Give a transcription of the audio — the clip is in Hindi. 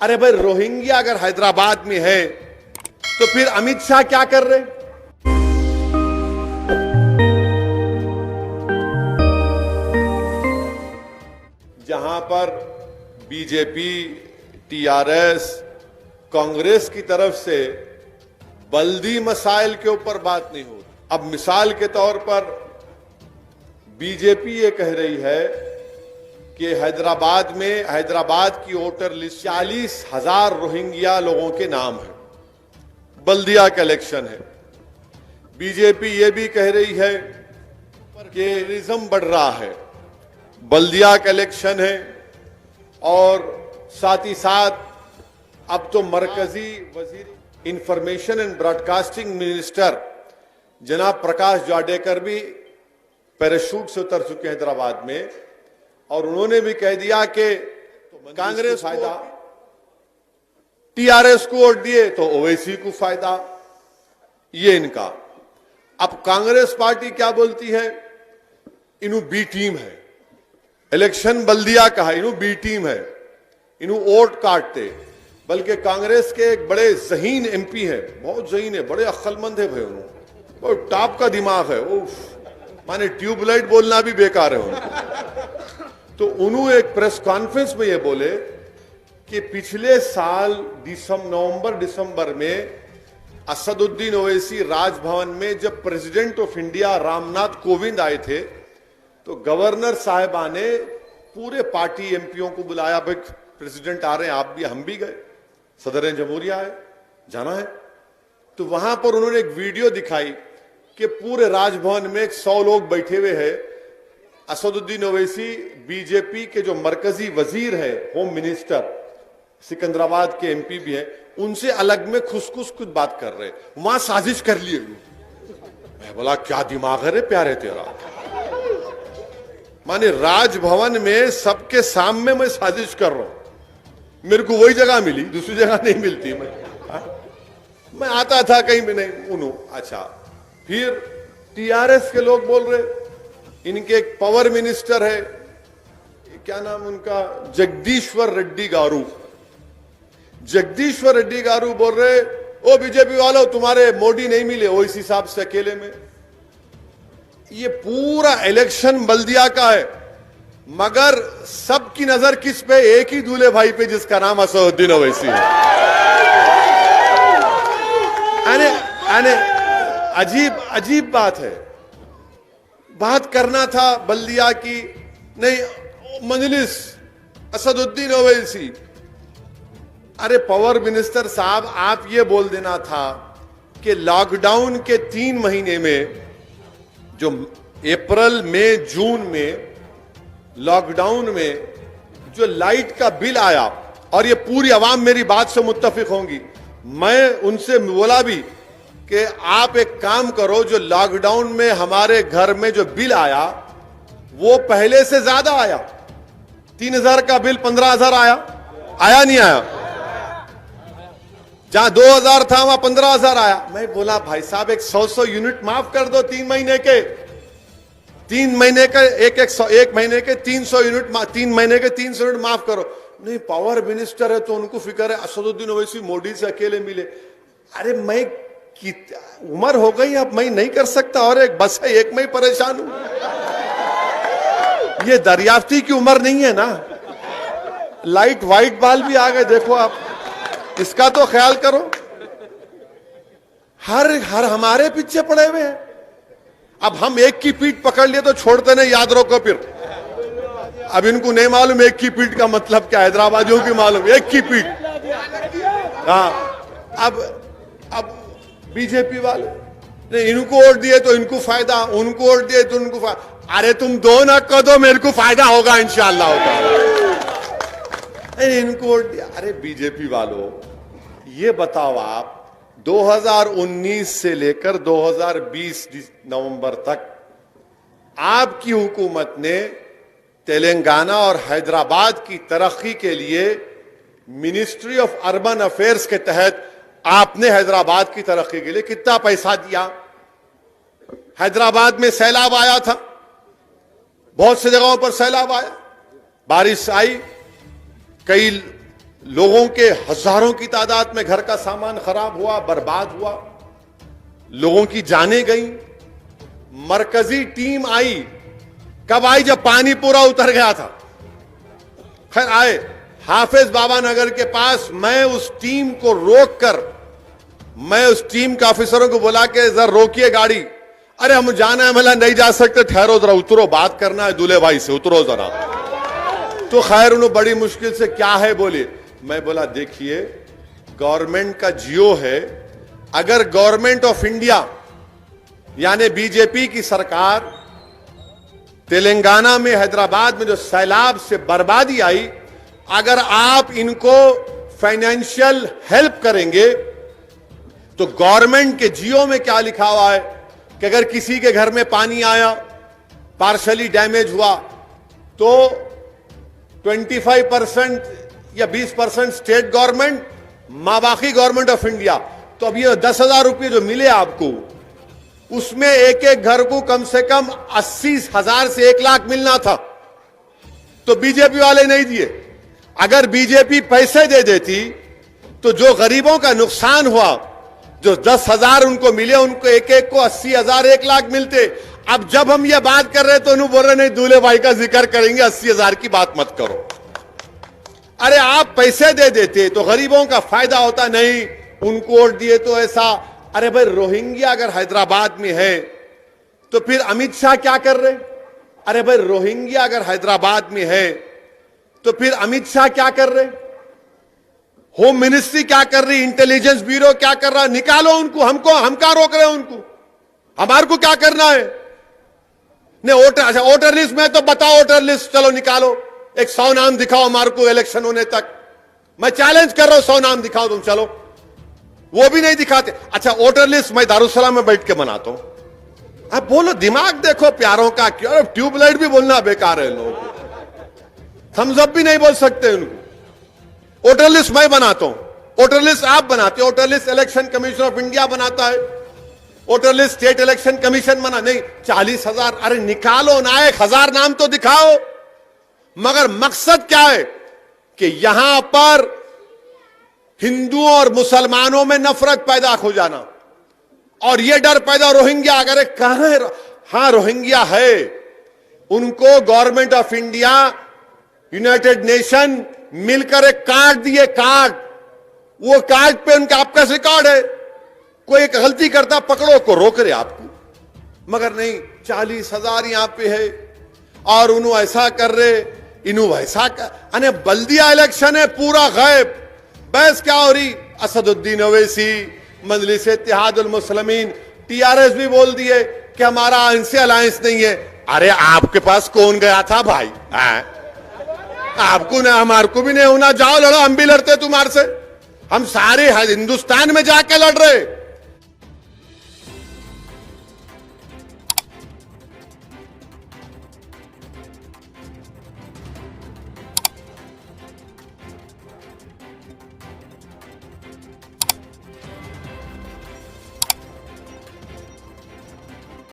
अरे भाई, रोहिंग्या अगर हैदराबाद में है तो फिर अमित शाह क्या कर रहे? जहां पर बीजेपी, टीआरएस, कांग्रेस की तरफ से बल्दी मसाइल के ऊपर बात नहीं हो। अब मिसाल के तौर पर बीजेपी ये कह रही है कि हैदराबाद की वोटर लिस्ट 40,000 रोहिंग्या लोगों के नाम है, बल्दिया का इलेक्शन है। बीजेपी ये भी कह रही है कि टेररिज्म बढ़ रहा है, बल्दिया का इलेक्शन है। और साथ ही साथ अब तो मरकजी वजीर इंफॉर्मेशन एंड ब्रॉडकास्टिंग मिनिस्टर जनाब प्रकाश जावड़ेकर भी पैराशूट से उतर चुके हैं हैदराबाद में, और उन्होंने भी कह दिया कि कांग्रेस को फायदा, टीआरएस को वोट दिए तो ओवैसी को फायदा, ये इनका। अब कांग्रेस पार्टी क्या बोलती है? इन्हू बी टीम है, इलेक्शन बल्दिया का है, इन्हू बी टीम है, इन्हू वोट काटते। बल्कि कांग्रेस के एक बड़े ज़हीन एमपी है, बहुत ज़हीन है, बड़े अक्लमंद है भाई, उन्होंने बहुत टॉप का दिमाग है, माने ट्यूबलाइट बोलना भी बेकार है उनको। तो उन्होंने एक प्रेस कॉन्फ्रेंस में ये बोले कि पिछले साल नवंबर दिसंबर में असदुद्दीन ओवैसी राजभवन में जब president of India Ramnath Kovind आए थे तो गवर्नर साहिबा ने पूरे पार्टी एमपीओ को बुलाया, भाई प्रेसिडेंट आ रहे हैं, आप भी, हम भी गए, सदर जमहूरिया है, जाना है। तो वहां पर उन्होंने एक वीडियो दिखाई कि पूरे राजभवन में 100 लोग बैठे हुए हैं। असदुद्दीन ओवैसी बीजेपी के जो मरकजी वजीर है, होम मिनिस्टर, सिकंदराबाद के एमपी भी हैं, उनसे अलग में खुश कुछ बात कर रहे, वहां साजिश कर लिए। मैं बोला क्या दिमाग है रे प्यारे तेरा, माने राजभवन में सबके सामने मैं साजिश कर रहा हूं, मेरे को वही जगह मिली, दूसरी जगह नहीं मिलती। मैं आता था कहीं भी नहीं उन्हों। अच्छा, फिर टीआरएस के लोग बोल रहे, इनके एक पावर मिनिस्टर है, क्या नाम उनका, जगदीश्वर रेड्डी गारू। जगदीश्वर रेड्डी गारू बोल रहे, ओ बीजेपी वालों, तुम्हारे मोदी नहीं मिले वो इस हिसाब से अकेले में। ये पूरा इलेक्शन बल्दिया का है, मगर सबकी नजर किस पे? एक ही दूल्हे भाई पे, जिसका नाम असदुद्दीन ओवैसी है। अजीब बात है। बात करना था बल्दिया की, नहीं मजलिस असदुद्दीन ओवैसी। अरे पावर मिनिस्टर साहब, आप ये बोल देना था कि लॉकडाउन के 3 महीने में, जो अप्रैल मई जून में लॉकडाउन में जो लाइट का बिल आया, और ये पूरी आवाम मेरी बात से मुत्तफिक होंगी, मैं उनसे बोला भी कि आप एक काम करो, जो लॉकडाउन में हमारे घर में जो बिल आया वो पहले से ज्यादा आया। 3,000 का बिल 15,000 आया नहीं आया? जहां 2,000 था वहां 15,000 आया। मैं बोला भाई साहब, एक 100 यूनिट माफ कर दो 3 महीने के, 3 महीने का एक महीने के 300 यूनिट, 3 महीने के 300 यूनिट माफ करो। नहीं, पावर मिनिस्टर है तो उनको फिक्र है, असदुद्दीन ओवैसी मोदी से अकेले मिले। अरे मैं उम्र हो गई, अब मैं नहीं कर सकता, और एक बस है, एक मैं परेशान हूं। ये दरियाफ्ती की उम्र नहीं है ना। लाइट वाइट बाल भी आ गए, देखो आप, इसका तो ख्याल करो। हर हमारे पीछे पड़े हुए हैं। अब हम एक की पीठ पकड़ लिए तो छोड़ते नहीं, याद रखो। फिर अब इनको नहीं मालूम एक की पीठ का मतलब क्या, हैदराबादियों की मालूम, एक की पीठ। हाँ, अब बीजेपी वाले ने इनको वोट दिए तो इनको फायदा, उनको वोट दिए तो उनको फायदा। अरे तुम दो ना कर दो, मेरे को फायदा होगा इंशाअल्लाह होगा। इनको वोट दिया। अरे बीजेपी वालों, ये बताओ आप, 2019 से लेकर 2020 नवंबर तक आपकी हुकूमत ने तेलंगाना और हैदराबाद की तरक्की के लिए मिनिस्ट्री ऑफ अर्बन अफेयर्स के तहत आपने हैदराबाद की तरक्की के लिए कितना पैसा दिया? हैदराबाद में सैलाब आया था, बहुत सी जगहों पर सैलाब आया, बारिश आई, कई लोगों के हजारों की तादाद में घर का सामान खराब हुआ, बर्बाद हुआ, लोगों की जानें गई। मरकजी टीम आई, कब आई? जब पानी पूरा उतर गया था। खैर आए हाफिज बाबा नगर के पास। मैं उस टीम को रोककर, मैं उस टीम के ऑफिसरों को बुला के, जरा रोकिए गाड़ी। अरे हम जाना है, मतलब नहीं जा सकते, ठहरो जरा, उतरो, बात करना है दूल्हे भाई से, उतरो जरा। तो खैर उन्होंने बड़ी मुश्किल से, क्या है बोले। मैं बोला देखिए गवर्नमेंट का जियो है, अगर गवर्नमेंट ऑफ इंडिया यानी बीजेपी की सरकार तेलंगाना में, हैदराबाद में जो सैलाब से बर्बादी आई, अगर आप इनको फाइनेंशियल हेल्प करेंगे तो गवर्नमेंट के जियो में क्या लिखा हुआ है कि अगर किसी के घर में पानी आया, पार्शली डैमेज हुआ, तो 25% या 20% स्टेट गवर्नमेंट, बाकी गवर्नमेंट ऑफ इंडिया। तो अब ये 10,000 रुपये जो मिले आपको, उसमें एक एक घर को कम से कम 80,000 से 1 लाख मिलना था, तो बीजेपी वाले नहीं दिए। अगर बीजेपी पैसे दे देती तो जो गरीबों का नुकसान हुआ, जो 10,000 उनको मिले, उनको एक एक को 80,000 1 लाख मिलते। अब जब हम ये बात कर रहे तो उन्होंने बोल रहे नहीं, दूल्हे भाई का जिक्र करेंगे, 80,000 की बात मत करो। अरे आप पैसे दे देते तो गरीबों का फायदा होता, नहीं उनको वोट दिए तो ऐसा। अरे भाई रोहिंग्या अगर हैदराबाद में है तो फिर अमित शाह क्या कर रहे? अरे भाई रोहिंग्या अगर हैदराबाद में है तो फिर अमित शाह क्या कर रहे? होम मिनिस्ट्री क्या कर रही? इंटेलिजेंस ब्यूरो क्या कर रहा? निकालो उनको। हम क्या रोक रहे हैं उनको? हमारे को क्या करना है? नहीं वोटर, वोटर लिस्ट में तो बताओ, वोटर लिस्ट चलो निकालो, एक 100 नाम दिखाओ हमारे को इलेक्शन होने तक। मैं चैलेंज कर रहा हूं, 100 नाम दिखाओ तुम, चलो। वो भी नहीं दिखाते। अच्छा वोटर लिस्ट मैं दारुसलाम में बैठ के बनाता हूं। अब बोलो, दिमाग देखो प्यारों का। क्यों ट्यूबलाइट भी बोलना बेकार है, लोग थम्स अप भी नहीं बोल सकते उनको। वोटर लिस्ट मैं बनाता हूं, वोटर लिस्ट आप बनाते हो, voter list election commission of India बनाता है, voter list state election commission बना। नहीं 40,000, अरे निकालो ना, 1,000 नाम तो दिखाओ। मगर मकसद क्या है कि यहां पर हिंदुओं और मुसलमानों में नफरत पैदा हो जाना, और यह डर पैदा, रोहिंग्या अगर कहां है? हां रोहिंग्या है, उनको government of India, United nation मिलकर एक कार्ड दिए, कार्ड, वो कार्ड पे उनका आपका रिकॉर्ड है। कोई एक गलती करता पकड़ो को रोक रहे आपको। मगर नहीं 40,000 यहां पे है, और उन्होंने ऐसा कर रहे, इन्हों वैसा कर। अने बल्दिया इलेक्शन है, पूरा गायब। बहस क्या हो रही? असदुद्दीन ओवैसी, मजलिस इत्तेहादुल मुस्लिमीन, टीआरएस भी बोल दिए कि हमारा इनसे अलायंस नहीं है। अरे आपके पास कौन गया था भाई? आपको ना, हमारे को भी नहीं होना, जाओ लड़ो, हम भी लड़ते तुम्हारे से। हम सारे हिंदुस्तान में जाके लड़ रहे।